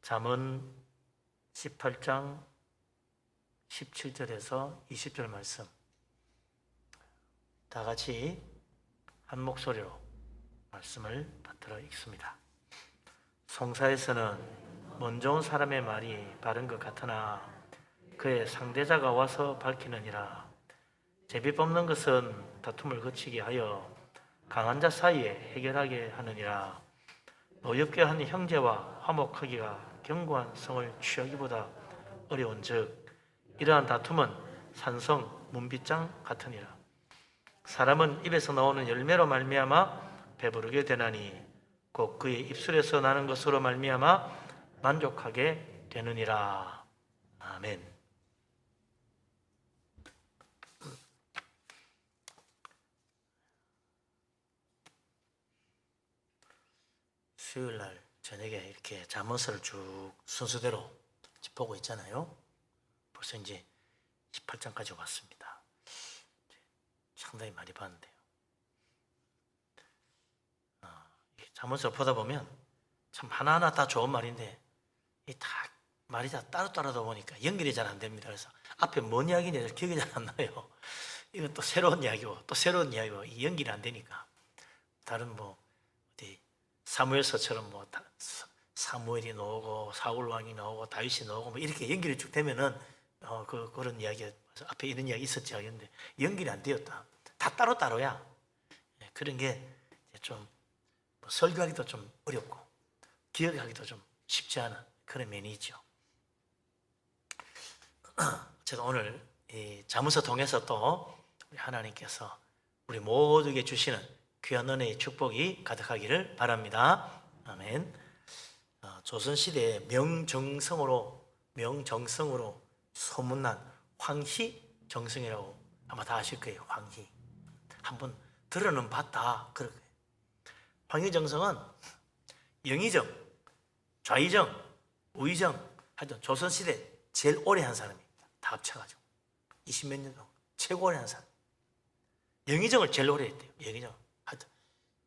잠언 18장 17절에서 20절 말씀 다 같이 한 목소리로 말씀을 받들어 읽습니다. 송사에서는 먼저 온 사람의 말이 바른 것 같으나 그의 상대자가 와서 밝히느니라. 제비 뽑는 것은 다툼을 그치게 하여 강한 자 사이에 해결하게 하느니라. 노엽게 하는 형제와 화목하기가 견고한 성을 취하기보다 어려운즉 이러한 다툼은 산성 문빗장 같으니라. 사람은 입에서 나오는 열매로 말미암아 배부르게 되나니 곧 그의 입술에서 나는 것으로 말미암아 만족하게 되느니라. 아멘. 수요일날 저녁에 이렇게 잠언서를 쭉 순서대로 보고 있잖아요. 벌써 이제 18장까지 왔습니다. 상당히 많이 봤는데요. 잠언서 보다 보면 참 하나하나 다 좋은 말인데 이 다 말이 다 따로따로다 보니까 연결이 잘 안 됩니다. 그래서 앞에 뭔 이야기인지 기억이 잘 안 나요. 이건 또 새로운 이야기고 또 새로운 이야기고 이 연결이 안 되니까 다른 뭐 어디 사무엘서처럼 뭐 사무엘이 나오고 사울 왕이 나오고 다윗이 나오고 뭐 이렇게 연결이 쭉 되면은 그런 이야기 앞에 이런 이야기 있었지 하겠는데 연결이 안 되었다. 다 따로따로야. 그런 게 좀 설교하기도 좀 어렵고 기억하기도 좀 쉽지 않은 그런 면이 있죠. 제가 오늘 이 잠언서 통해서 또 우리 하나님께서 우리 모두에게 주시는 귀한 은혜의 축복이 가득하기를 바랍니다. 아멘. 조선시대에 명정성으로 소문난 황희정성이라고 아마 다 아실 거예요. 황희. 한번 들어는 봤다. 그럴 거예요. 황희정성은 영의정, 좌의정, 우의정 하여튼 조선시대 제일 오래 한 사람입니다. 다 합쳐가지고 20몇 년 동안 최고 오래 한 사람. 영의정을 제일 오래 했대요. 영의정. 하여튼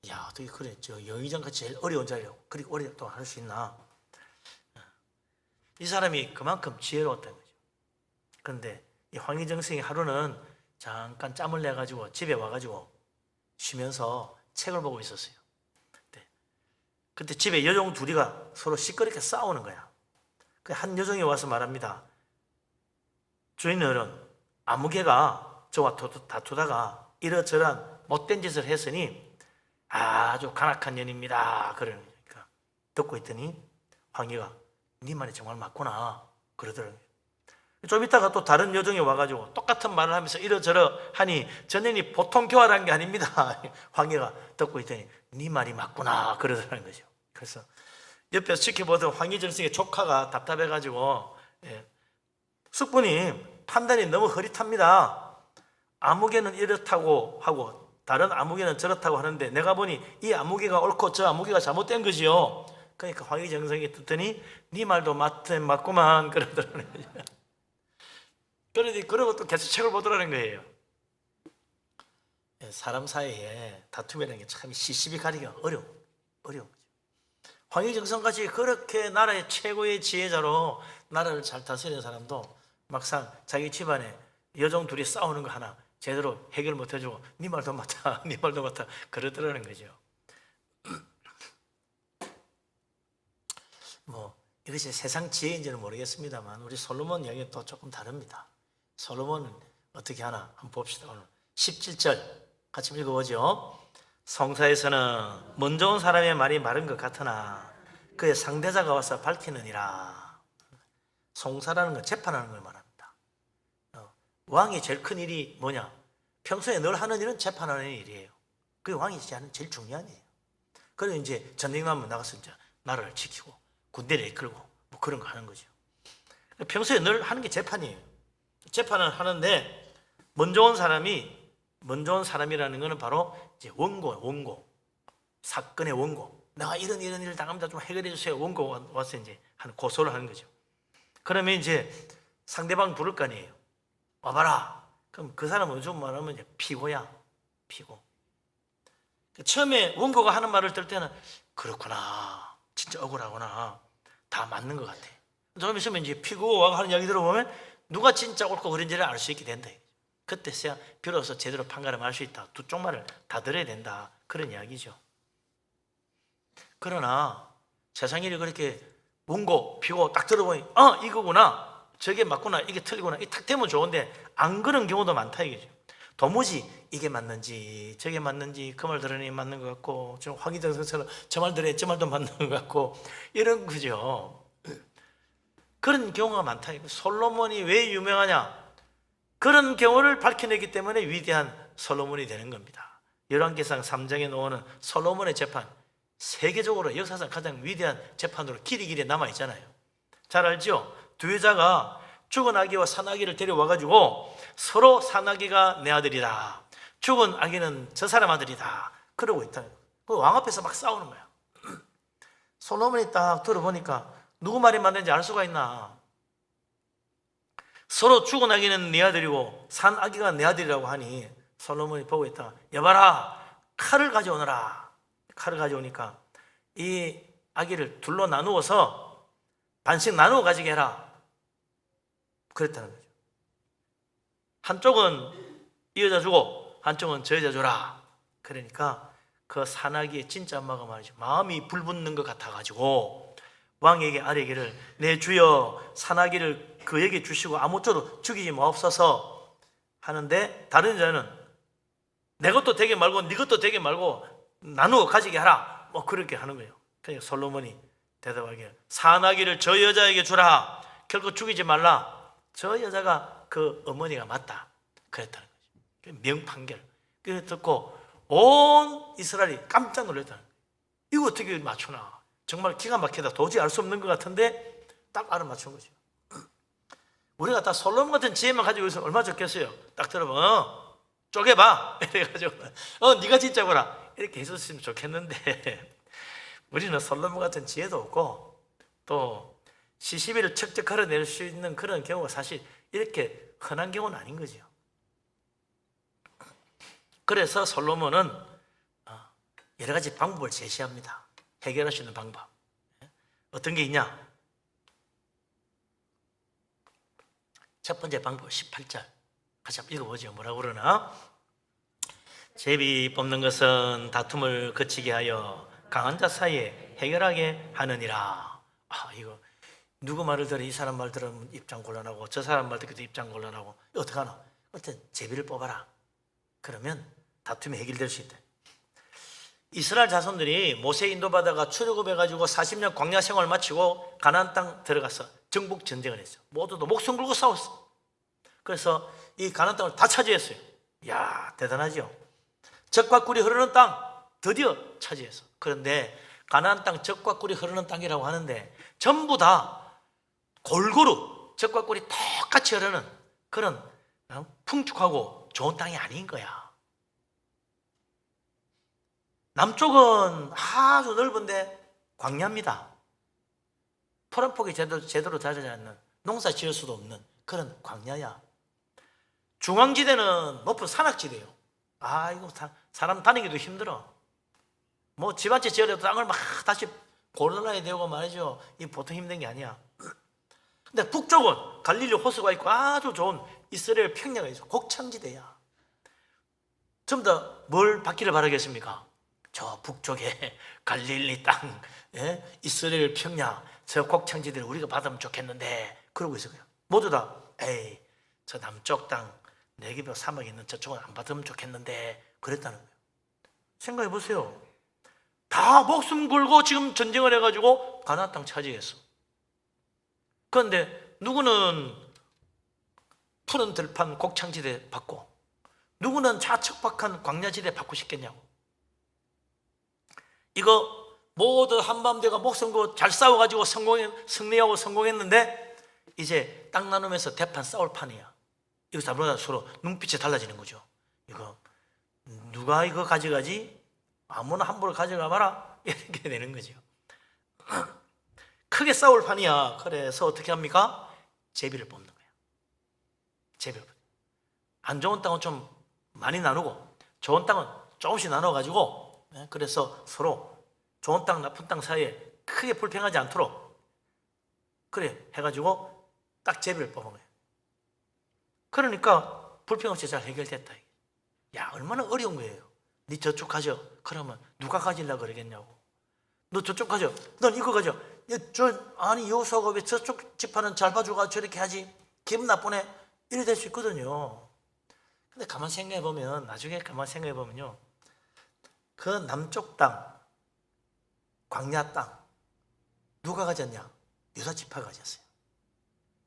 야 어떻게 그래 영의정같이 제일 어려운 자리라고 그렇게 오랫동안 할 수 있나. 이 사람이 그만큼 지혜로웠다는 거죠. 그런데 이 황희정성이 하루는 잠깐 짬을 내가지고 집에 와가지고 쉬면서 책을 보고 있었어요. 그때 집에 여종 둘이가 서로 시끄럽게 싸우는 거야. 한 여종이 와서 말합니다. 주인어른, 아무개가 저와 다투다가 이러저러한 못된 짓을 했으니 아주 간악한 년입니다. 그러니까 듣고 있더니 황희가 네 말이 정말 맞구나 그러더라고요. 좀 있다가 또 다른 여종이 와가지고 똑같은 말을 하면서 이러저러 하니 전년이 보통 교활한 게 아닙니다. 황희가 듣고 있더니 네 말이 맞구나 그러더라는 거죠. 그래서 옆에서 지켜보던 황희정성의 조카가 답답해가지고 숙부님 판단이 너무 흐릿합니다. 아무개는 이렇다고 하고 다른 아무개는 저렇다고 하는데 내가 보니 이 아무개가 옳고 저 아무개가 잘못된 거지요. 그러니까 황희정성이 듣더니 네 말도 맞구만 그러더라는 거죠. 그러고 또 계속 책을 보더라는 거예요. 사람 사이에 다툼이라는 게 참 시시비 가리기가 어려운 거죠. 황희정성같이 그렇게 나라의 최고의 지혜자로 나라를 잘 다스리는 사람도 막상 자기 집안에 여종 둘이 싸우는 거 하나 제대로 해결 못 해주고 네 말도 맞다 네 말도 맞다 그러더라는 거죠. 뭐 이것이 세상 지혜인지는 모르겠습니다만 우리 솔로몬 이야기는 또 조금 다릅니다. 솔로몬은 어떻게 하나 한번 봅시다. 오늘 17절 같이 읽어보죠. 성사에서는 먼저 온 사람의 말이 마른 것 같으나 그의 상대자가 와서 밝히느니라. 송사라는 건 재판하는 걸 말합니다. 왕이 제일 큰 일이 뭐냐? 평소에 늘 하는 일은 재판하는 일이에요. 그게 왕이 하는 제일 중요한 일이에요. 그리고 이제 전쟁나면 나가서 이제 나라를 지키고 군대를 이끌고 뭐 그런 거 하는 거죠. 평소에 늘 하는 게 재판이에요. 재판을 하는데 먼저 온 사람이라는 것은 바로 이제 원고. 사건의 원고. 내가 이런 일을 당합니다. 좀 해결해 주세요. 원고 와서 이제 고소를 하는 거죠. 그러면 이제 상대방 부를 거 아니에요. 와봐라. 그럼 그 사람은 좀 말하면 이제 피고야. 피고. 처음에 원고가 하는 말을 들을 때는 그렇구나. 진짜 억울하구나. 다 맞는 것 같아. 좀 있으면 이제 피고와 하는 이야기 들어보면 누가 진짜 옳고 그른지를 알 수 있게 된다. 그때서야 비로소 제대로 판가름 할 수 있다. 두 쪽 말을 다 들어야 된다. 그런 이야기죠. 그러나 세상 일이 그렇게 문고 피고 딱 들어보니 이거구나, 저게 맞구나, 이게 틀리구나, 이 탁 되면 좋은데 안 그런 경우도 많다 이거죠. 도무지 이게 맞는지 저게 맞는지 그 말 들으니 맞는 것 같고, 좀 황희정선처럼 저 말 들으니 저 말도 맞는 것 같고, 이런 거죠. 그런 경우가 많다. 솔로몬이 왜 유명하냐? 그런 경우를 밝혀내기 때문에 위대한 솔로몬이 되는 겁니다. 열왕기상 3장에 나오는 솔로몬의 재판, 세계적으로 역사상 가장 위대한 재판으로 길이 남아있잖아요. 잘 알죠? 두 여자가 죽은 아기와 산 아기를 데려와가지고 서로 산 아기가 내 아들이다, 죽은 아기는 저 사람 아들이다, 그러고 있다는 거예요. 그 왕 앞에서 막 싸우는 거야. 솔로몬이 딱 들어보니까 누구 말이 맞는지 알 수가 있나? 서로 죽은 아기는 네 아들이고 산 아기가 내 아들이라고 하니 솔로몬이 보고 있다가, 여봐라, 칼을 가져오너라. 칼을 가져오니까 이 아기를 둘로 나누어서 반씩 나누어 가지게 해라, 그랬다는 거죠. 한쪽은 이 여자 주고 한쪽은 저 여자 줘라. 그러니까 그 산아기의 진짜 엄마가 말이죠, 마음이 불붙는 것 같아가지고 왕에게 아뢰기를, 내 주여 산아기를 그에게 주시고 아무쪼록 죽이지 마옵소서 하는데, 다른 여자는 내 것도 되게 말고 네 것도 되게 말고 나누어 가지게 하라, 뭐 그렇게 하는 거예요. 그러니까 솔로몬이 대답하기를, 산아기를 저 여자에게 주라, 결코 죽이지 말라. 저 여자가 그 어머니가 맞다, 그랬다는 거죠. 명판결. 그걸 듣고 온 이스라엘이 깜짝 놀랐다는 거예요. 이거 어떻게 맞추나, 정말 기가 막히다, 도저히 알 수 없는 것 같은데 딱 알아맞춘 거죠. 우리가 다 솔로몬 같은 지혜만 가지고 있으면 얼마나 좋겠어요. 딱 들어보면 쪼개봐 이래가지고 네가 진짜구나 이렇게 했었으면 좋겠는데 우리는 솔로몬 같은 지혜도 없고 또 시시비를 척척 걸어낼 수 있는 그런 경우가 사실 이렇게 흔한 경우는 아닌 거죠. 그래서 솔로몬은 여러 가지 방법을 제시합니다. 해결할 수 있는 방법. 어떤 게 있냐? 첫 번째 방법 18절 같이 한번 읽어보죠. 뭐라고 그러나? 제비 뽑는 것은 다툼을 그치게 하여 강한 자 사이에 해결하게 하느니라. 이거 누구 말을 들어 이 사람 말 들으면 입장 곤란하고 저 사람 말 듣기도 입장 곤란하고 어떡하나? 어떤 제비를 뽑아라. 그러면 다툼이 해결될 수 있다. 이스라엘 자손들이 모세 인도받아가 출애굽해가지고 40년 광야 생활을 마치고 가나안 땅 들어가서 정복 전쟁을 했어요. 모두도 목숨 걸고 싸웠어. 그래서 이 가나안 땅을 다 차지했어요. 이야, 대단하죠. 젖과 꿀이 흐르는 땅 드디어 차지했어. 그런데 가나안 땅 젖과 꿀이 흐르는 땅이라고 하는데 전부 다 골고루 젖과 꿀이 똑같이 흐르는 그런 풍족하고 좋은 땅이 아닌 거야. 남쪽은 아주 넓은데 광야입니다. 풀 한 폭이 제대로 자라지 않는, 농사 지을 수도 없는 그런 광야야. 중앙지대는 높은 산악지대예요. 이거 사람 다니기도 힘들어. 뭐 집 한 채 지으려도 땅을 막 다시 골라야 되고 말이죠. 이 보통 힘든 게 아니야. 근데 북쪽은 갈릴리 호수가 있고 아주 좋은 이스라엘 평야가 있어. 곡창지대야. 전부 다 뭘 받기를 바라겠습니까? 저 북쪽에 갈릴리 땅, 이스라엘 평야, 저 곡창지대를 우리가 받으면 좋겠는데 그러고 있어요. 모두 다 저 남쪽 땅, 네게브 사막에 있는 저쪽은 안 받으면 좋겠는데 그랬다는 거예요. 생각해 보세요. 다 목숨 걸고 지금 전쟁을 해가지고 가나안 땅 차지했어. 그런데 누구는 푸른 들판 곡창지대 받고 누구는 자척박한 광야지대 받고 싶겠냐고. 이거 모두 한밤대가 목숨 걸고 잘 싸워가지고 승리하고 성공했는데 이제 땅 나누면서 대판 싸울 판이야. 이거 잡으려다 서로 눈빛이 달라지는 거죠. 이거 누가 이거 가져가지? 아무나 함부로 가져가 봐라 이렇게 되는 거죠. 크게 싸울 판이야. 그래서 어떻게 합니까? 제비를 뽑는 거야. 제비를. 안 좋은 땅은 좀 많이 나누고 좋은 땅은 조금씩 나눠가지고 그래서 서로 좋은 땅 나쁜 땅 사이에 크게 불평하지 않도록 그래 해가지고 딱 제비를 뽑은 거예요. 그러니까 불평 없이 잘 해결됐다. 야, 얼마나 어려운 거예요. 네 저쪽 가져. 그러면 누가 가지려고 그러겠냐고. 너 저쪽 가져. 넌 이거 가져. 아니 여호수아가 왜 저쪽 지파는 잘 봐주고 저렇게 하지? 기분 나쁘네. 이래 될 수 있거든요. 근데 가만 생각해 보면, 나중에 가만 생각해 보면요, 그 남쪽 땅, 광야 땅 누가 가졌냐? 유다 지파가 가졌어요.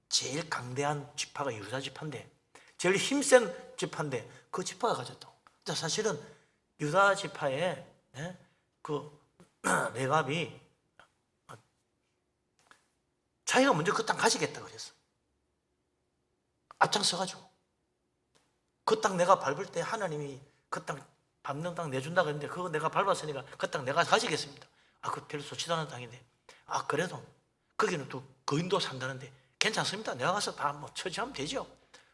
제일 강대한 지파가 유다 지파인데, 제일 힘센 지파인데 그 지파가 가졌다고. 사실은 유다 지파에 그 레갑이 자기가 먼저 그 땅 가지겠다 그랬어. 앞장서가지고 그 땅 내가 밟을 때 하나님이 그 땅 밟는 땅 내준다 그랬는데 그거 내가 밟았으니까 그 땅 내가 가지겠습니다. 그 별로 좋지도 않은 땅인데 그래도 거기는 또 거인도 산다는데 괜찮습니다. 내가 가서 다 뭐 처치하면 되죠.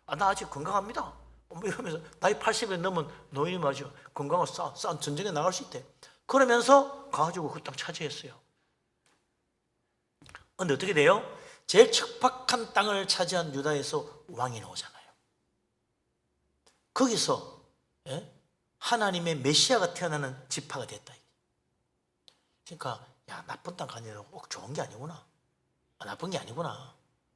나 아직 건강합니다. 뭐 이러면서 나이 80에 넘은 노인이 말이죠. 건강을 쌓은 전쟁에 나갈 수 있대. 그러면서 가가지고 그 땅 차지했어요. 근데 어떻게 돼요? 제일 척박한 땅을 차지한 유다에서 왕이 나오잖아요. 거기서 하나님의 메시아가 태어나는 지파가 됐다. 그러니까 나쁜 땅 가니라고 꼭 좋은 게 아니구나. 나쁜 게 아니구나.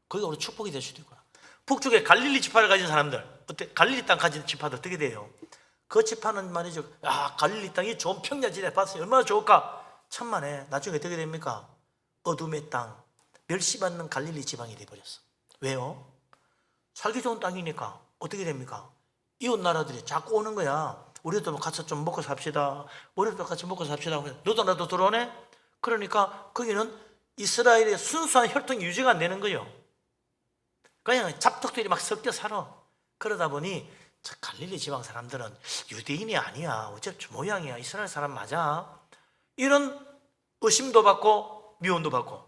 거기가 우리 축복이 될 수도 있구나. 북쪽에 갈릴리 지파를 가진 사람들, 갈릴리 땅 가진 지파들 어떻게 돼요? 그 지파는 말이죠. 갈릴리 땅이 좋은 평야지대 봤어요. 얼마나 좋을까? 천만에. 나중에 어떻게 됩니까? 어둠의 땅, 멸시받는 갈릴리 지방이 돼버렸어. 왜요? 살기 좋은 땅이니까 어떻게 됩니까? 이웃 나라들이 자꾸 오는 거야. 우리도 가서 좀 먹고 삽시다. 우리도 같이 먹고 삽시다. 너도 나도 들어오네? 그러니까 거기는 이스라엘의 순수한 혈통이 유지가 안 되는 거예요. 그냥 잡독들이 막 섞여 살아. 그러다 보니 저 갈릴리 지방 사람들은 유대인이 아니야. 어차피 모양이야. 이스라엘 사람 맞아. 이런 의심도 받고 미움도 받고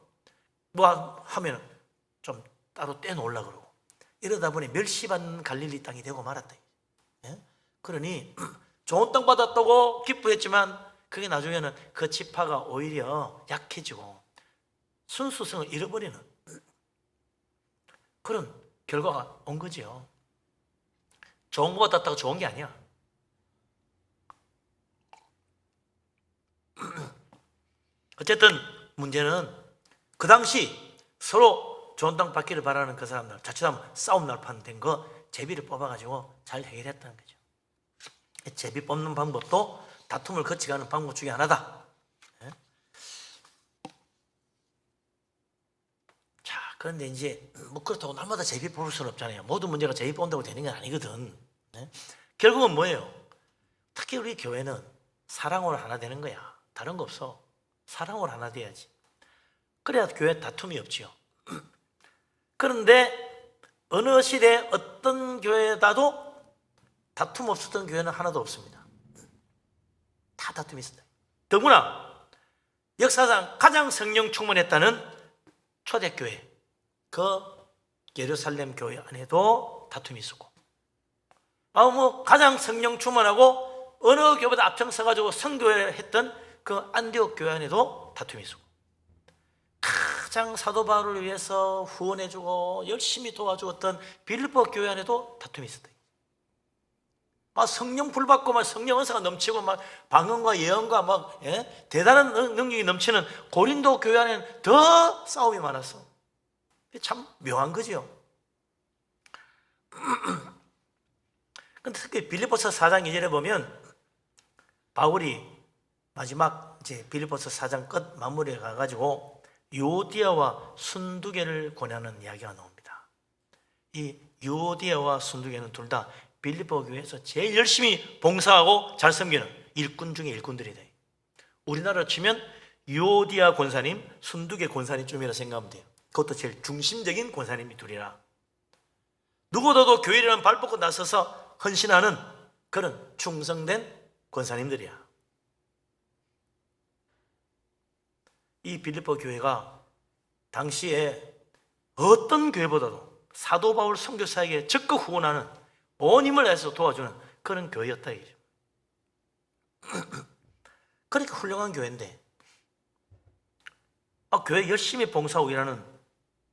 뭐 하면 좀 따로 떼놓으려고 그러고 이러다 보니 멸시받는 갈릴리 땅이 되고 말았다. 그러니 좋은 땅 받았다고 기뻐했지만 그게 나중에는 그 지파가 오히려 약해지고 순수성을 잃어버리는 그런 결과가 온 거지요. 좋은 거 받았다고 좋은 게 아니야. 어쨌든 문제는 그 당시 서로 좋은 땅 받기를 바라는 그 사람들, 자칫하면 싸움 날판 된 거 제비를 뽑아가지고 잘 해결했다는 거죠. 제비 뽑는 방법도 다툼을 거치가는 방법 중에 하나다. 자, 그런데 이제 뭐 그렇다고 날마다 제비 뽑을 수는 없잖아요. 모든 문제가 제비 뽑는다고 되는 게 아니거든. 결국은 뭐예요? 특히 우리 교회는 사랑으로 하나 되는 거야. 다른 거 없어. 사랑으로 하나 돼야지. 그래야 교회 다툼이 없지요. 그런데 어느 시대 어떤 교회라도 다툼 없었던 교회는 하나도 없습니다. 다 다툼이 있습니다. 더구나 역사상 가장 성령 충만했다는 초대교회, 그 예루살렘 교회 안에도 다툼이 있었고, 뭐 가장 성령 충만하고 어느 교회보다 앞장서가지고 선교회를 했던 그 안디옥 교회 안에도 다툼이 있었고, 가장 사도 바울을 위해서 후원해주고 열심히 도와주었던 빌립보 교회 안에도 다툼이 있었다. 성령 불받고 막 성령 은사가 넘치고 막 방언과 예언과 막 대단한 능력이 넘치는 고린도 교회 안에는 더 싸움이 많았어. 참 묘한 거지요. 근데 특히 빌립보서 4장 2절에 보면 바울이 마지막 이제 빌립보서 4장 끝 마무리에 가가지고 유오디아와 순두개를 권하는 이야기가 나옵니다. 이 유오디아와 순두개는 둘 다 빌립보 교회에서 제일 열심히 봉사하고 잘 섬기는 일꾼 중에 일꾼들이 돼. 우리나라로 치면 유오디아 권사님, 순두개 권사님쯤이라 생각하면 돼요. 그것도 제일 중심적인 권사님이 둘이라. 누구보다도 교회라는 발 뻗고 나서서 헌신하는 그런 충성된 권사님들이야. 이 빌립보 교회가 당시에 어떤 교회보다도 사도 바울 선교사에게 적극 후원하는 온 힘을 다해서 도와주는 그런 교회였다 이죠. 그러니까 훌륭한 교회인데 교회 열심히 봉사하고 일하는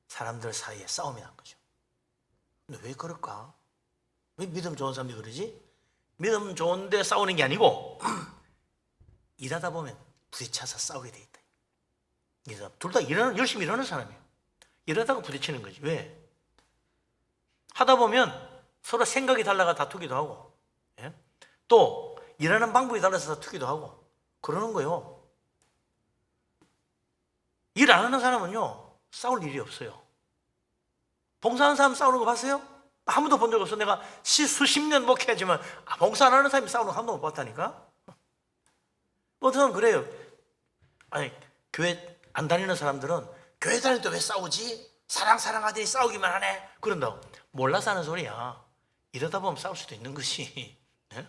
사람들 사이에 싸움이 난 거죠. 근데 왜 그럴까? 왜 믿음 좋은 사람들이 그러지? 믿음 좋은데 싸우는 게 아니고 일하다 보면 부딪혀서 싸우게 돼 있다. 둘 다 열심히 일하는 사람이에요. 일하다가 부딪히는 거지. 왜? 하다 보면 서로 생각이 달라가 다투기도 하고, 예? 또 일하는 방법이 달라서 다투기도 하고 그러는 거예요. 일 안 하는 사람은요 싸울 일이 없어요. 봉사하는 사람 싸우는 거 봤어요? 한 번도 본 적 없어. 내가 수십 년 목회하지만 봉사 안 하는 사람이 싸우는 거 한 번도 못 봤다니까. 어떤 사람은 그래요. 아니, 교회 안 다니는 사람들은 교회 다닐 때 왜 싸우지? 사랑하더니 싸우기만 하네. 그런다고. 몰라서 하는 소리야. 이러다 보면 싸울 수도 있는 것이. 네?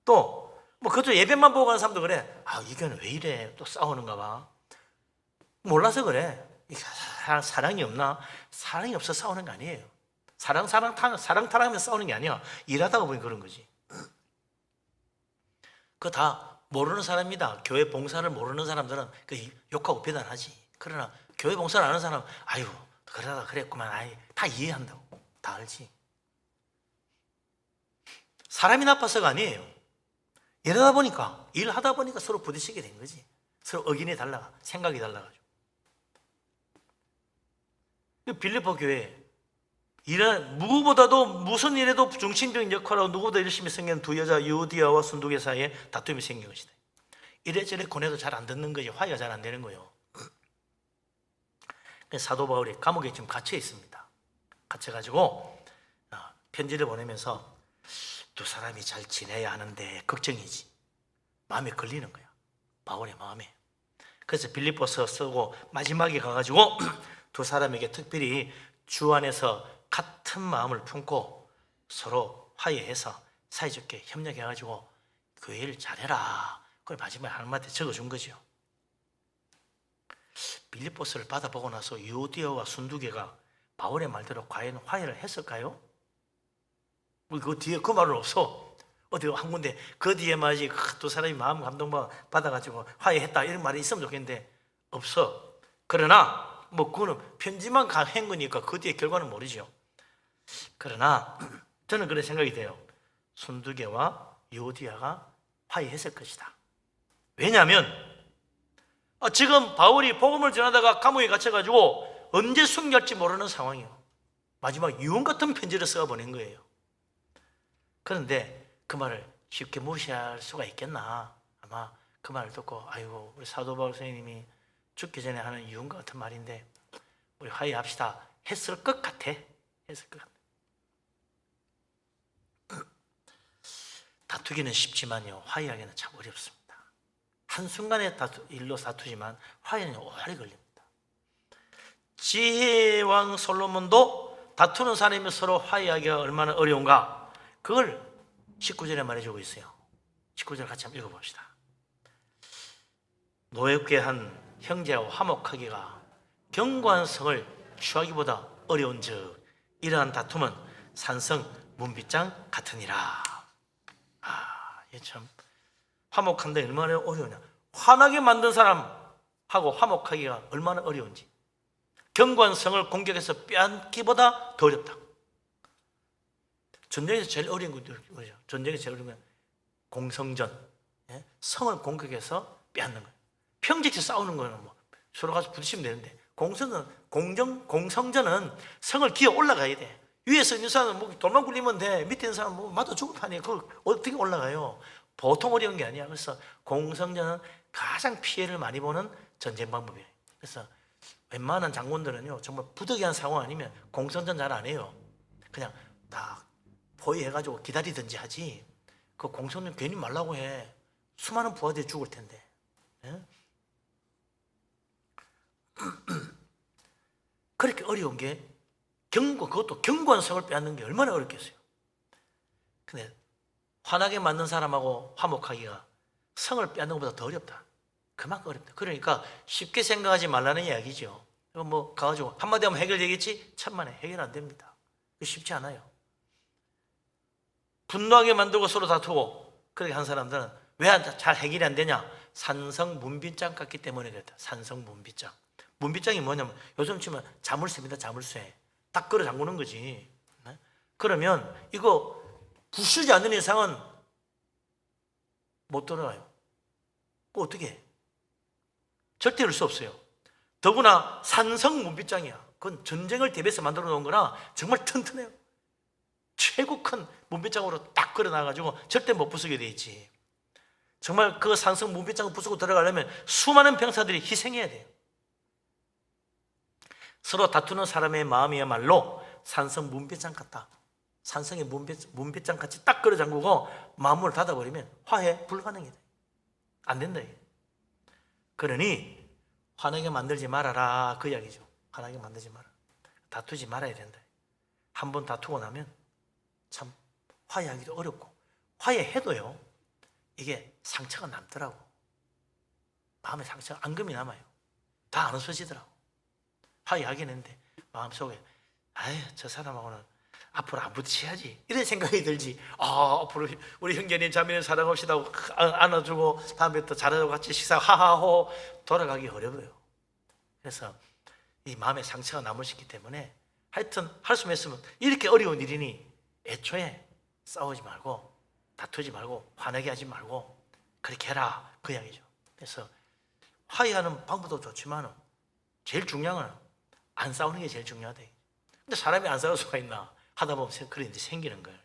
또 뭐 그것도 예배만 보고 가는 사람도 그래. 이 교회는 왜 이래? 또 싸우는가 봐. 몰라서 그래. 사랑이 없나? 사랑이 없어서 싸우는 거 아니에요. 사랑 타랑하면 싸우는 게 아니야. 일하다가 보니 그런 거지. 그거 다 모르는 사람이다. 교회 봉사를 모르는 사람들은 욕하고 비난하지. 그러나 교회 봉사를 아는 사람은 아유 그러다 그랬구만. 다 이해한다고. 다 알지. 사람이 나빠서가 아니에요. 일하다 보니까 서로 부딪히게 된 거지. 서로 의견이 달라가, 생각이 달라가지고. 빌립보 교회 누구보다도 무슨 일에도 중심적인 역할을 누구보다 열심히 생긴 두 여자 유디아와 순두계 사이에 다툼이 생긴 것이다. 이래저래 권해도 잘 안 듣는 거지. 화해가 잘 안 되는 거예요. 사도 바울이 감옥에 지금 갇혀 있습니다. 갇혀가지고 편지를 보내면서 두 사람이 잘 지내야 하는데 걱정이지. 마음에 걸리는 거야. 바울의 마음에. 그래서 빌립보서 쓰고 마지막에 가가지고 두 사람에게 특별히 주 안에서 같은 마음을 품고 서로 화해해서 사이좋게 협력해가지고 교회를 잘해라. 그걸 마지막에 한마디 적어준 거죠. 빌립보서를 받아보고 나서 유디아와 순두계가 바울의 말대로 과연 화해를 했을까요? 그 뒤에 그 말은 없어. 어디 한 군데 그 뒤에 말이지 두 사람이 마음 감동 받아가지고 화해했다 이런 말이 있으면 좋겠는데 없어. 그러나 그거는 편지만 한 거니까 그 뒤에 결과는 모르죠. 그러나 저는 그런 생각이 돼요. 순두계와 유디아가 화해했을 것이다. 왜냐하면 지금 바울이 복음을 전하다가 감옥에 갇혀가지고 언제 순교할지 모르는 상황이에요. 마지막 유언 같은 편지를 써 보낸 거예요. 그런데 그 말을 쉽게 무시할 수가 있겠나? 아마 그 말을 듣고 아이고 우리 사도 바울 선생님이 죽기 전에 하는 유언과 같은 말인데 우리 화해합시다 했을 것 같아. 했을 것 같아. 다투기는 쉽지만요 화해하기는 참 어렵습니다. 한순간에 일로 다투지만 화해는 오래 걸립니다. 지혜왕 솔로몬도 다투는 사람이 서로 화해하기가 얼마나 어려운가 그걸 19절에 말해주고 있어요. 19절 같이 한번 읽어봅시다. 노엽게 한 형제와 화목하기가 견고한 성을 취하기보다 어려운즉 이러한 다툼은 산성 문빗장 같으니라. 이게 참 화목한데 얼마나 어려우냐. 화나게 만든 사람하고 화목하기가 얼마나 어려운지. 견고한 성을 공격해서 빼앗기보다 더 어렵다. 전쟁에서 제일 어려운 거 뭐죠? 전쟁에서 제일 어려운 건 공성전. 성을 공격해서 빼앗는 거예요. 평지에서 싸우는 거는 서로 가서 부딪히면 되는데 공성전은 성을 기어 올라가야 돼. 위에서 있는 사람은 돌만 굴리면 돼. 밑에 있는 사람은 맞아 죽을 판이에요. 그걸 어떻게 올라가요? 보통 어려운 게 아니야. 그래서 공성전은 가장 피해를 많이 보는 전쟁 방법이에요. 그래서 웬만한 장군들은요 정말 부득이한 상황 아니면 공성전 잘 안 해요. 그냥 딱 포위해가지고 기다리든지 하지. 그 공성전 괜히 말라고 해. 수많은 부하들이 죽을 텐데. 그렇게 어려운 게 그것도 견고한 성을 빼앗는 게 얼마나 어렵겠어요. 근데 화나게 만든 사람하고 화목하기가 성을 빼앗는 것보다 더 어렵다. 그만큼 어렵다. 그러니까 쉽게 생각하지 말라는 이야기죠. 가가지고 한마디 하면 해결되겠지? 천만에 해결 안 됩니다. 쉽지 않아요. 분노하게 만들고 서로 다투고 그렇게 한 사람들은 왜 잘 해결이 안 되냐? 산성문빗장 같기 때문에 그렇다. 산성문빗장. 문빗장이 뭐냐면 요즘 치면 자물쇠입니다. 자물쇠. 딱 끌어 잠그는 거지. 네? 그러면 이거 부수지 않는 이상은 못 들어가요. 그거 어떻게 해? 절대 열 수 없어요. 더구나 산성 문빗장이야. 그건 전쟁을 대비해서 만들어 놓은 거라 정말 튼튼해요. 최고 큰 문빗장으로 딱 걸어 놔가지고 절대 못 부수게 돼 있지. 정말 그 산성 문빗장을 부수고 들어가려면 수많은 병사들이 희생해야 돼요. 서로 다투는 사람의 마음이야말로 산성 문빗장 같다. 산성의 문빗장 같이 딱 걸어 잠그고 마음을 닫아버리면 화해 불가능이다. 안 된다. 그러니 화나게 만들지 말아라, 그 이야기죠. 화나게 만들지 마라. 다투지 말아야 된다. 한 번 다투고 나면 참 화해하기도 어렵고, 화해해도요 이게 상처가 남더라고. 마음에 상처가 앙금이 남아요. 다 안 없어지더라고. 화해하긴 했는데 마음속에 아유, 저 사람하고는 앞으로 안 부딪혀야지 이런 생각이 들지. 앞으로 우리 형제님 자매님 사랑합시다 하고 안아주고 다음에 또 잘하고 같이 식사 하하호 돌아가기 어려워요. 그래서 이 마음에 상처가 남을 수 있기 때문에 하여튼 할 수만 있으면 이렇게 어려운 일이니 애초에 싸우지 말고 다투지 말고 화내게 하지 말고 그렇게 해라, 그 이야기죠. 그래서 화해하는 방법도 좋지만 제일 중요한 건 안 싸우는 게 제일 중요하다. 근데 사람이 안 싸울 수가 있나 하다 보면 그런 일이 생기는 거예요.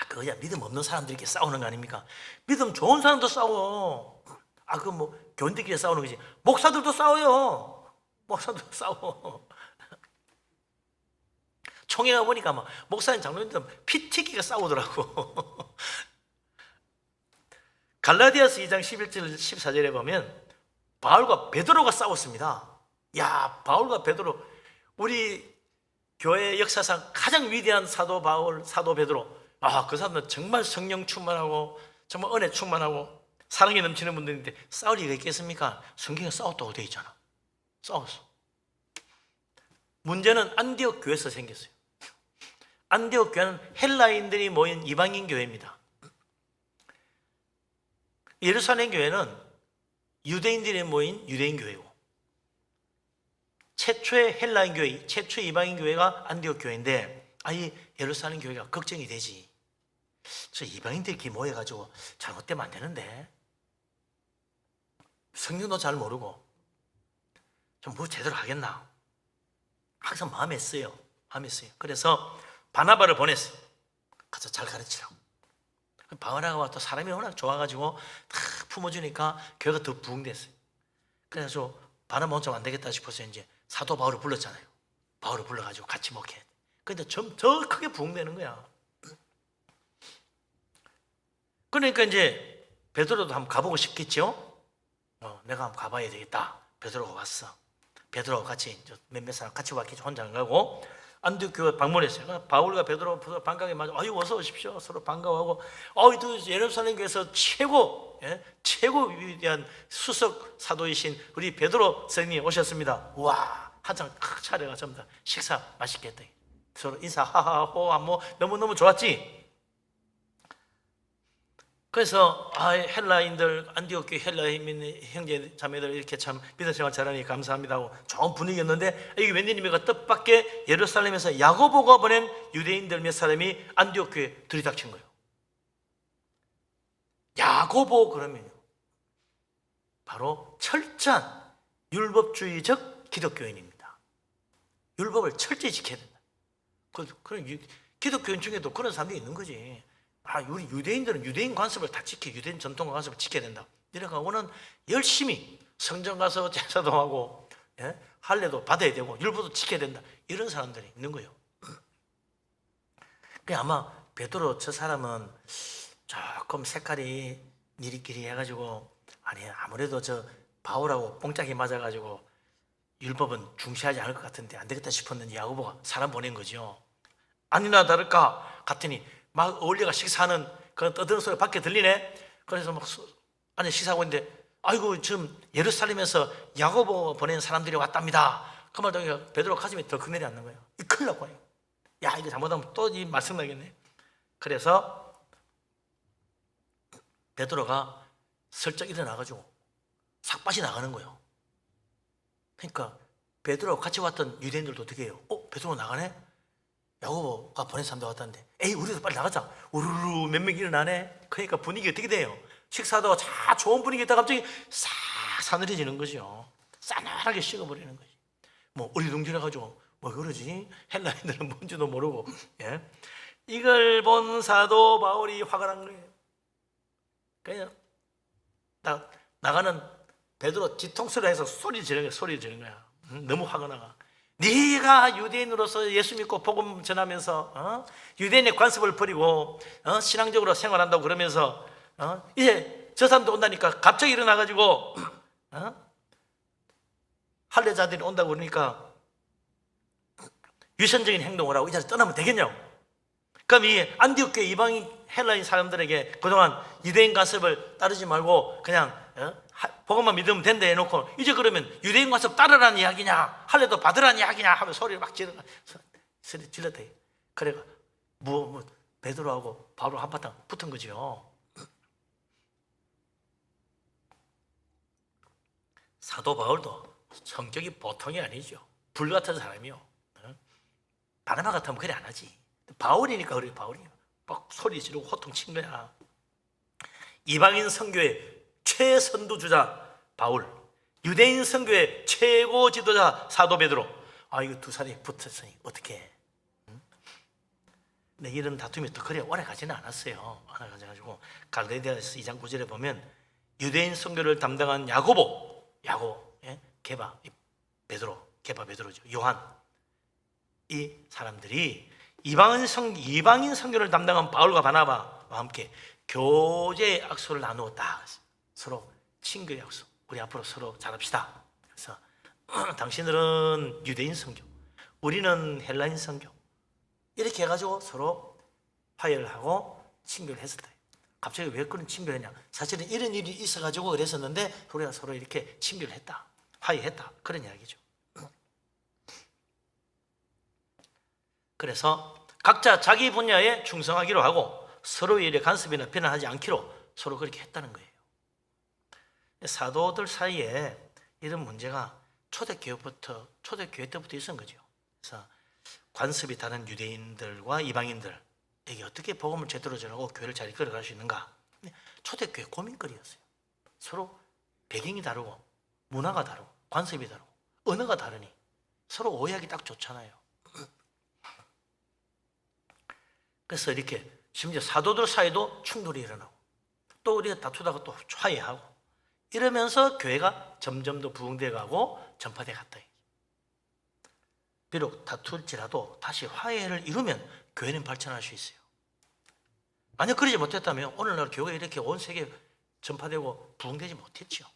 그거야 믿음 없는 사람들끼리 싸우는 거 아닙니까? 믿음 좋은 사람도 싸워. 그 뭐 교인들끼리 싸우는 거지. 목사들도 싸워요. 목사들도 싸워. 총회 가보니까 막 목사님 장로님들 피 튀기가 싸우더라고. 갈라디아서 2장 11절 14절에 보면 바울과 베드로가 싸웠습니다. 야, 바울과 베드로, 우리 교회 역사상 가장 위대한 사도 바울, 사도 베드로. 그 사람은 정말 성령 충만하고 정말 은혜 충만하고 사랑이 넘치는 분들인데 싸울 리가 있겠습니까? 성경에 싸웠다고 되어 있잖아. 싸웠어. 문제는 안디옥 교회에서 생겼어요. 안디옥 교회는 헬라인들이 모인 이방인 교회입니다. 예루살렘 교회는 유대인들이 모인 유대인 교회고, 최초의 헬라인 교회, 최초의 이방인 교회가 안디옥 교회인데, 이 예루살렘 교회가 걱정이 되지. 저 이방인들끼리 모여가지고 잘못되면 안 되는데, 성경도 잘 모르고 좀 뭐 제대로 하겠나, 항상 마음에 쓰여. 그래서 바나바를 보냈어요. 가서 잘 가르치라고. 바나바가 또 사람이 워낙 좋아가지고 다 품어주니까 교회가 더 부흥됐어요. 그래서 바나바 혼자 안 되겠다 싶어서 이제 사도 바울을 불렀잖아요. 바울을 불러가지고 같이 목회. 근데 좀 더 크게 부흥되는 거야. 그러니까 이제 베드로도 한번 가보고 싶겠죠. 내가 한번 가봐야 되겠다. 베드로가 왔어. 베드로가 같이 몇몇 사람 같이 왔겠죠. 혼자 안 가고 안디옥 교회 방문했어요. 바울과 베드로 반가게 맞아. 어서 오십시오. 서로 반가워하고. 또 예루살렘 교회에서 최고 위대한 수석 사도이신 우리 베드로 선생님이 오셨습니다. 와, 한창 차려가 전부 다 식사 맛있게 했다. 서로 인사 하하호 뭐 너무너무 좋았지. 그래서 헬라인들, 안디옥 교회 헬라인 형제 자매들 이렇게 참 믿음 생활 잘하니 감사합니다 하고 좋은 분위기였는데, 이게 웬일입니까? 뜻밖의 예루살렘에서 야고보가 보낸 유대인들 몇 사람이 안디옥 교회에 들이닥친 거예요. 야고보 그러면요, 바로 철저한 율법주의적 기독교인입니다. 율법을 철저히 지켜야 된다. 그런 기독교인 중에도 그런 사람들이 있는 거지. 우리 유대인들은 유대인 관습을 다 지켜, 유대인 전통과 관습을 지켜야 된다. 이래가고는 열심히 성전 가서 제사도 하고 할례도 받아야 되고 율법도 지켜야 된다. 이런 사람들이 있는 거예요. 아마 베드로 저 사람은 조금 색깔이 니리끼리 해가지고 아무래도 저 바울하고 뽕짝이 맞아가지고 율법은 중시하지 않을 것 같은데 안 되겠다 싶었는지 야고보가 사람 보낸 거죠. 아니나 다를까 같으니 막 어울리가 식사하는 그 떠드는 소리가 밖에 들리네. 그래서 막 안에 식사하고 있는데 지금 예루살렘에서 야고보 보낸 사람들이 왔답니다. 그 말 듣고 베드로 가슴이 더 그늘이 앉는 거예요. 큰일 났고, 이거 잘못하면 또 이 말씀 나겠네. 그래서 베드로가 슬쩍 일어나가지고 삭발이 나가는 거예요. 그러니까 베드로하고 같이 왔던 유대인들도 어떻게 해요? 베드로 나가네? 야고보가 보낸 사람도 왔다는데 에이 우리도 빨리 나가자. 우르르 몇 명이 일어나네. 그러니까 분위기 어떻게 돼요? 식사하다가 자 좋은 분위기 있다가 갑자기 싹 사늘해지는 거죠. 싸늘하게 식어버리는 거지. 뭐 어리둥절해가지고 뭐 그러지? 헬라인들은 뭔지도 모르고. 예? 이걸 본 사도 바울이 화가 난 거예요. 그냥 나가는 베드로 뒤통수를 해서 소리 지르는 거야. 너무 화가 나가. 네가 유대인으로서 예수 믿고 복음 전하면서 유대인의 관습을 버리고 신앙적으로 생활한다고 그러면서 이제 저 사람도 온다니까 갑자기 일어나가지고 할례자들이 온다고 그러니까 유선적인 행동을 하고 이 자리에 떠나면 되겠냐고. 그럼 이 안디옥 교회 이방인 헬라인 사람들에게 그동안 유대인 관습을 따르지 말고 그냥 복음만 믿으면 된다 해놓고 이제 그러면 유대인 관습 따르라는 이야기냐 할례도 받으라는 이야기냐 하면 소리를 막 질렀다. 그래가 베드로하고 바로 한바탕 붙은 거죠. 사도 바울도 성격이 보통이 아니죠. 불 같은 사람이요. 바나바 같으면 그래 안 하지. 바울이니까 그래. 바울이야 막 소리 지르고 호통친 거야. 이방인 선교의 최선두주자 바울, 유대인 선교의 최고 지도자 사도 베드로. 이거 두 사람이 붙었으니 어떻게 해? 근데 이런 다툼이 또 그래 오래 가지는 않았어요. 오래 가져가지고 갈라디아서 2장 9절에 보면 유대인 선교를 담당한 야고보, 예? 게바 베드로죠. 요한. 이 사람들이 이방인 선교를 담당한 바울과 바나바와 함께 교제의 약속을 나누었다. 서로 친구의 약속. 우리 앞으로 서로 잘합시다. 그래서 당신들은 유대인 선교, 우리는 헬라인 선교. 이렇게 해가지고 서로 화해를 하고 친교를 했었다. 갑자기 왜 그런 친교를 했냐? 사실은 이런 일이 있어가지고 그랬었는데 우리가 서로 이렇게 친교를 했다. 화해했다. 그런 이야기죠. 그래서 각자 자기 분야에 충성하기로 하고 서로의 일에 간섭이나 비난하지 않기로 서로 그렇게 했다는 거예요. 사도들 사이에 이런 문제가 초대교회 때부터 있었던 거죠. 그래서 관습이 다른 유대인들과 이방인들에게 어떻게 복음을 제대로 전하고 교회를 잘 이끌어갈 수 있는가. 초대교회 고민거리였어요. 서로 배경이 다르고 문화가 다르고 관습이 다르고 언어가 다르니 서로 오해하기 딱 좋잖아요. 그래서 이렇게 심지어 사도들 사이도 충돌이 일어나고 또 우리가 다투다가 또 화해하고 이러면서 교회가 점점 더 부흥돼 가고 전파돼 갔다. 비록 다툴지라도 다시 화해를 이루면 교회는 발전할 수 있어요. 만약 그러지 못했다면 오늘날 교회가 이렇게 온 세계에 전파되고 부흥되지 못했죠.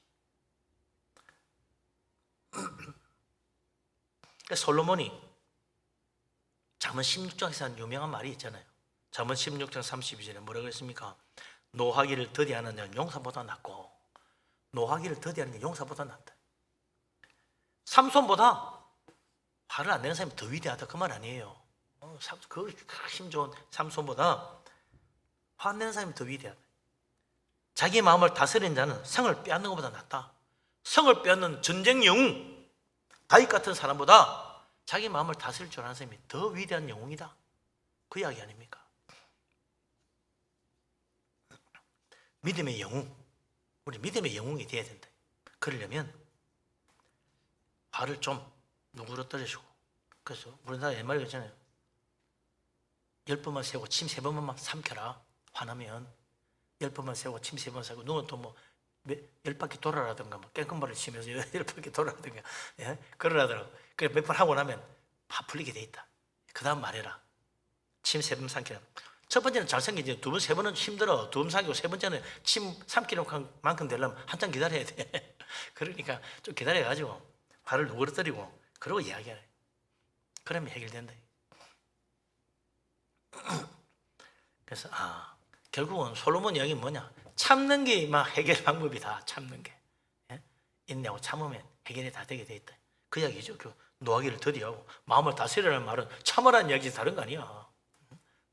솔로몬이 잠언 16장에서 한 유명한 말이 있잖아요. 잠언 16장 32절에 뭐라고 그랬습니까? 노하기를 더디하는 자는 용사보다 낫고 노하기를 더디하는 자는 용사보다 낫다. 삼손보다 화를 안 내는 사람이 더 위대하다 그 말 아니에요. 그 힘 좋은 삼손보다 화 안 내는 사람이 더 위대하다. 자기 마음을 다스리는 자는 성을 빼앗는 것보다 낫다. 성을 빼앗는 전쟁 영웅 다윗 같은 사람보다 자기 마음을 다스릴 줄 아는 사람이 더 위대한 영웅이다. 그 이야기 아닙니까? 믿음의 영웅, 우리 믿음의 영웅이 되어야 된다. 그러려면 화를 좀 누그러뜨리시고, 그래서 우리나라 옛말에 그러잖아요. 10번만 세고 침 3번만 삼켜라. 화나면 10번만 세고 침 3번 세고 누군 또 뭐 10바퀴 돌아라든가 뭐 깽끈발을 치면서 10바퀴 돌아라든가 그러라더라고. 그래 몇 번 하고 나면 다 풀리게 돼 있다. 그 다음 말해라. 침 3번 삼키라. 첫 번째는 잘생기지. 2번, 3번은 힘들어. 2번 삼키고 세 번째는 침 삼키는 만큼 되려면 한참 기다려야 돼. 그러니까 좀 기다려가지고 화를 누그러뜨리고 그러고 이야기하래. 그러면 해결된다. 그래서 결국은 솔로몬 이야기는 뭐냐? 참는 게 막 해결 방법이다. 참는 게. 인내하고 참으면 해결이 다 되게 돼 있다. 그 이야기죠. 그 노하기를 더디하고 마음을 다스리라는 말은 참으라는 이야기 다른 거 아니야.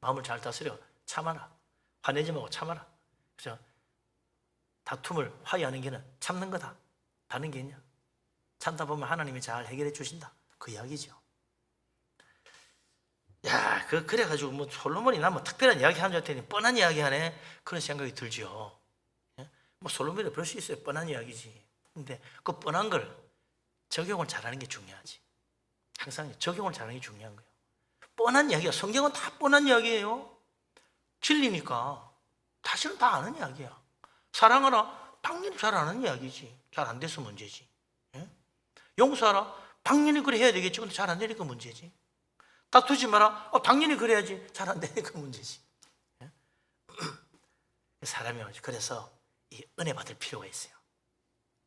마음을 잘 다스려. 참아라. 화내지 말고 참아라. 그래서 다툼을 화해하는 길은 참는 거다. 다른 게 있냐? 참다 보면 하나님이 잘 해결해 주신다. 그 이야기죠. 야, 그래가지고 뭐 솔로몬이나 뭐 특별한 이야기 하는 줄 테니 뻔한 이야기 하네. 그런 생각이 들죠. 예? 뭐 솔로몬이 그럴 수 있어요. 뻔한 이야기지. 근데 그 뻔한 걸 적용을 잘하는 게 중요하지. 항상 적용을 잘하는 게 중요한 거예요. 뻔한 이야기야. 성경은 다 뻔한 이야기예요. 진리니까 사실은 다 아는 이야기야. 사랑하라, 당연히 잘 아는 이야기지. 잘 안 돼서 문제지. 예? 용서하라, 당연히 그래 해야 되겠지. 근데 잘 안 되니까 문제지. 다투지 마라, 당연히 그래야지. 잘 안 되니까 문제지. 예? 사람이 그래서 이 은혜 받을 필요가 있어요.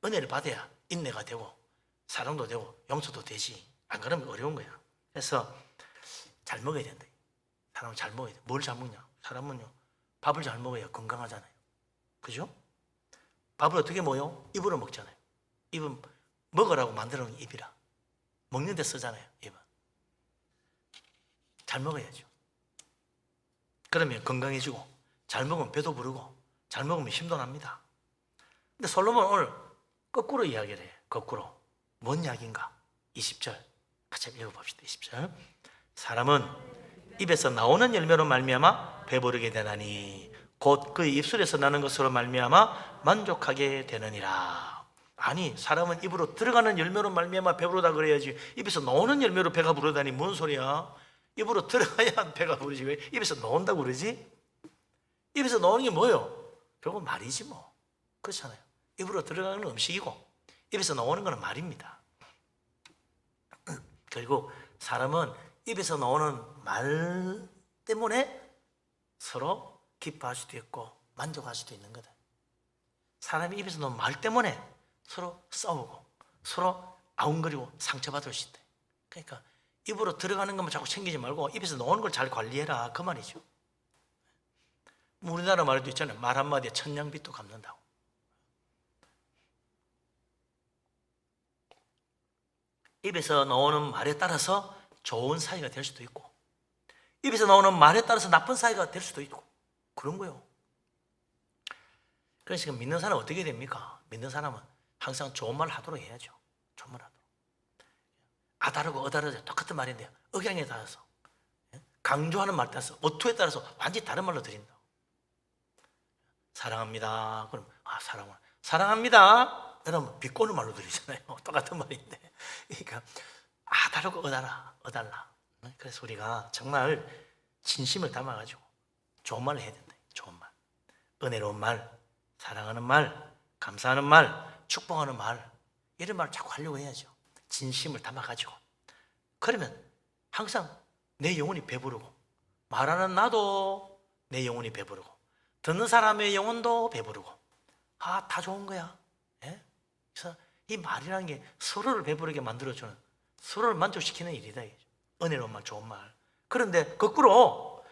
은혜를 받아야 인내가 되고 사랑도 되고 용서도 되지. 안 그러면 어려운 거야. 그래서 잘 먹어야 된다. 사람은 잘 먹어야 돼. 뭘 잘 먹냐? 사람은요, 밥을 잘 먹어야 건강하잖아요. 그죠? 밥을 어떻게 먹어요? 입으로 먹잖아요. 입은 먹으라고 만들어 놓은 입이라. 먹는 데 쓰잖아요, 입은. 잘 먹어야죠. 그러면 건강해지고, 잘 먹으면 배도 부르고, 잘 먹으면 힘도 납니다. 근데 솔로몬은 오늘 거꾸로 이야기를 해요. 거꾸로. 뭔 이야기인가? 20절. 같이 읽어봅시다. 20절. 사람은 입에서 나오는 열매로 말미암아 배부르게 되나니 곧 그의 입술에서 나는 것으로 말미암아 만족하게 되느니라. 아니, 사람은 입으로 들어가는 열매로 말미암아 배부르다 그래야지 입에서 나오는 열매로 배가 부르다니 뭔 소리야? 입으로 들어가야 배가 부르지 왜 입에서 나온다고 그러지? 입에서 나오는 게 뭐예요? 결국 말이지 뭐. 그렇잖아요. 입으로 들어가는 건 음식이고 입에서 나오는 건 말입니다. 결국 사람은 입에서 나오는 말 때문에 서로 기뻐할 수도 있고 만족할 수도 있는 거다. 사람이 입에서 나오는 말 때문에 서로 싸우고 서로 아웅거리고 상처받을 수 있다. 그러니까 입으로 들어가는 것만 자꾸 챙기지 말고 입에서 나오는 걸 잘 관리해라 그 말이죠. 우리나라 말에도 있잖아요. 말 한마디에 천냥빚도 갚는다고. 입에서 나오는 말에 따라서 좋은 사이가 될 수도 있고 입에서 나오는 말에 따라서 나쁜 사이가 될 수도 있고 그런 거예요. 그래서 믿는 사람은 어떻게 됩니까? 믿는 사람은 항상 좋은 말 하도록 해야죠. 좋은 말 하도록. 아다르고 어다르고 똑같은 말인데 억양에 따라서 강조하는 말에 따라서 어투에 따라서 완전히 다른 말로 드린다. 사랑합니다. 그럼 사랑합니다. 여러분 비꼬는 말로 드리잖아요. 똑같은 말인데. 그러니까 아다르고 어달라. 그래서 우리가 정말 진심을 담아가지고 좋은 말을 해야 된다. 좋은 말, 은혜로운 말, 사랑하는 말, 감사하는 말, 축복하는 말 이런 말을 자꾸 하려고 해야죠. 진심을 담아가지고. 그러면 항상 내 영혼이 배부르고 말하는 나도 내 영혼이 배부르고 듣는 사람의 영혼도 배부르고 다 좋은 거야. 예? 그래서 이 말이라는 게 서로를 배부르게 만들어주는 서로를 만족시키는 일이다. 은혜로운 말, 좋은 말. 그런데 거꾸로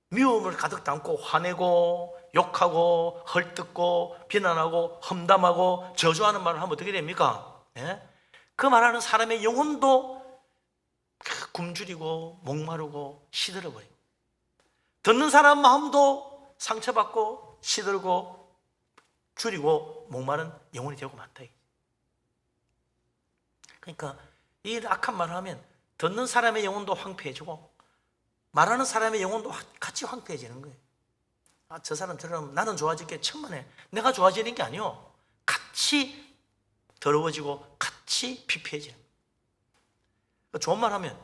미움을 가득 담고 화내고 욕하고 헐뜯고 비난하고 험담하고 저주하는 말을 하면 어떻게 됩니까? 예? 그 말하는 사람의 영혼도 굶주리고 목마르고 시들어버리고 듣는 사람 마음도 상처받고 시들고 줄이고 목마른 영혼이 되고 많다. 그러니까 이 악한 말을 하면 듣는 사람의 영혼도 황폐해지고 말하는 사람의 영혼도 같이 황폐해지는 거예요. 저 사람 들으면 나는 좋아질게 천만에 내가 좋아지는 게 아니요. 같이 더러워지고 같이 피폐해지는 거예요. 좋은 말 하면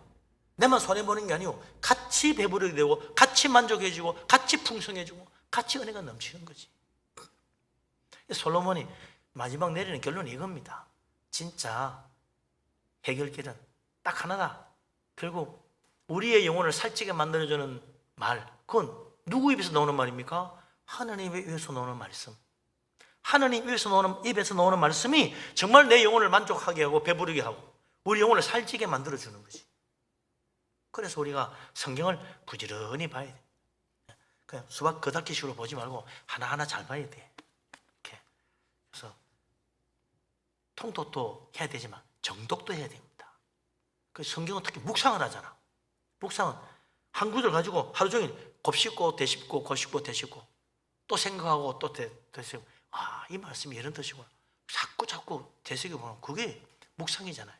내만 손해보는 게 아니요. 같이 배부르게 되고 같이 만족해지고 같이 풍성해지고 같이 은혜가 넘치는 거지. 솔로몬이 마지막 내리는 결론이 이겁니다. 진짜 해결길은 딱 하나다. 결국 우리의 영혼을 살찌게 만들어주는 말, 그건 누구 입에서 나오는 말입니까? 하나님의 입에서 나오는 말씀. 하나님 입에서 나오는 말씀이 정말 내 영혼을 만족하게 하고 배부르게 하고 우리 영혼을 살찌게 만들어주는 거지. 그래서 우리가 성경을 부지런히 봐야 돼. 그냥 수박 겉핥기식으로 보지 말고 하나하나 잘 봐야 돼. 이렇게. 그래서 통독도 해야 되지만 정독도 해야 됩니다. 그 성경은 특히 묵상을 하잖아. 묵상은 한 구절 가지고 하루 종일 곱씹고 되씹고 곱씹고 되씹고 또 생각하고 또 되씹고 이 말씀이 이런 뜻이구나. 자꾸 되새겨보면 그게 묵상이잖아요.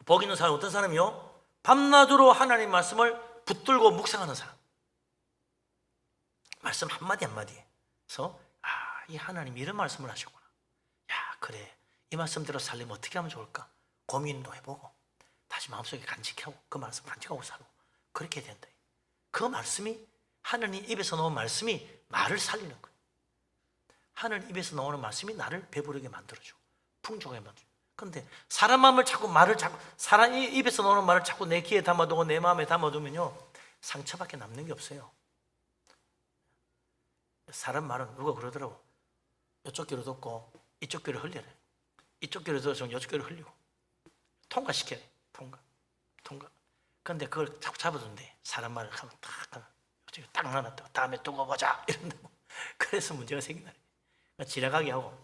복 있는 사람 어떤 사람이요? 밤낮으로 하나님 말씀을 붙들고 묵상하는 사람. 말씀 한마디 한마디에서 이 하나님이 이런 말씀을 하시구나. 야, 그래, 이 말씀대로 살려면 어떻게 하면 좋을까? 고민도 해보고 다시 마음속에 간직하고 그 말씀 간직하고 살고 그렇게 해야 된다. 그 말씀이 하나님 입에서 나온 말씀이 말을 살리는 거예요. 하나님 입에서 나오는 말씀이 나를 배부르게 만들어주고 풍족하게 만들어주고. 그런데 사람 마음을 사람 입에서 나오는 말을 자꾸 내 귀에 담아두고 내 마음에 담아두면요, 상처밖에 남는 게 없어요. 사람 말은 누가 그러더라고. 이쪽 귀로 듣고 이쪽 귀로 흘려라. 이쪽 귀로 들어서 이쪽 귀로 흘리고 통과시켜야 돼. 통과. 그런데 그걸 자꾸 잡아둔대. 사람 말을 하면 딱 나눴다. 다음에 두고 보자 이런다고. 그래서 문제가 생긴다. 지나가게 하고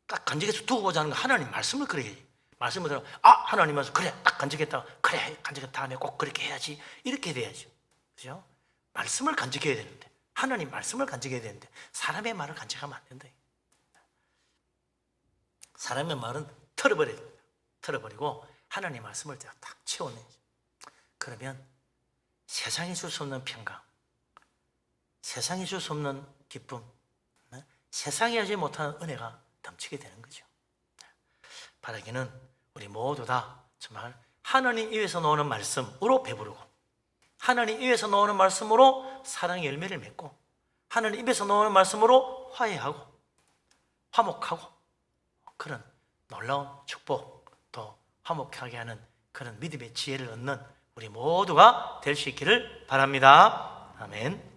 딱 간직해서 두고 보자는 거. 하나님 말씀을 그래야지. 말씀을 들어 하나님 말씀 그래 딱 간직했다가 그래 간직했다 다음에 꼭 그렇게 해야지. 이렇게 돼야지. 그죠? 말씀을 간직해야 되는데, 하나님 말씀을 간직해야 되는데 사람의 말을 간직하면 안 된다. 사람의 말은 털어버려야 됩니다. 털어버리고 하나님 말씀을 딱 채워내죠. 그러면 세상이 줄 수 없는 평강, 세상이 줄 수 없는 기쁨, 세상이 하지 못하는 은혜가 넘치게 되는 거죠. 바라기는 우리 모두 다 정말 하나님 입에서 나오는 말씀으로 배부르고, 하나님 입에서 나오는 말씀으로 사랑의 열매를 맺고, 하나님 입에서 나오는 말씀으로 화해하고 화목하고 그런 놀라운 축복, 또 화목하게 하는 그런 믿음의 지혜를 얻는 우리 모두가 될 수 있기를 바랍니다. 아멘.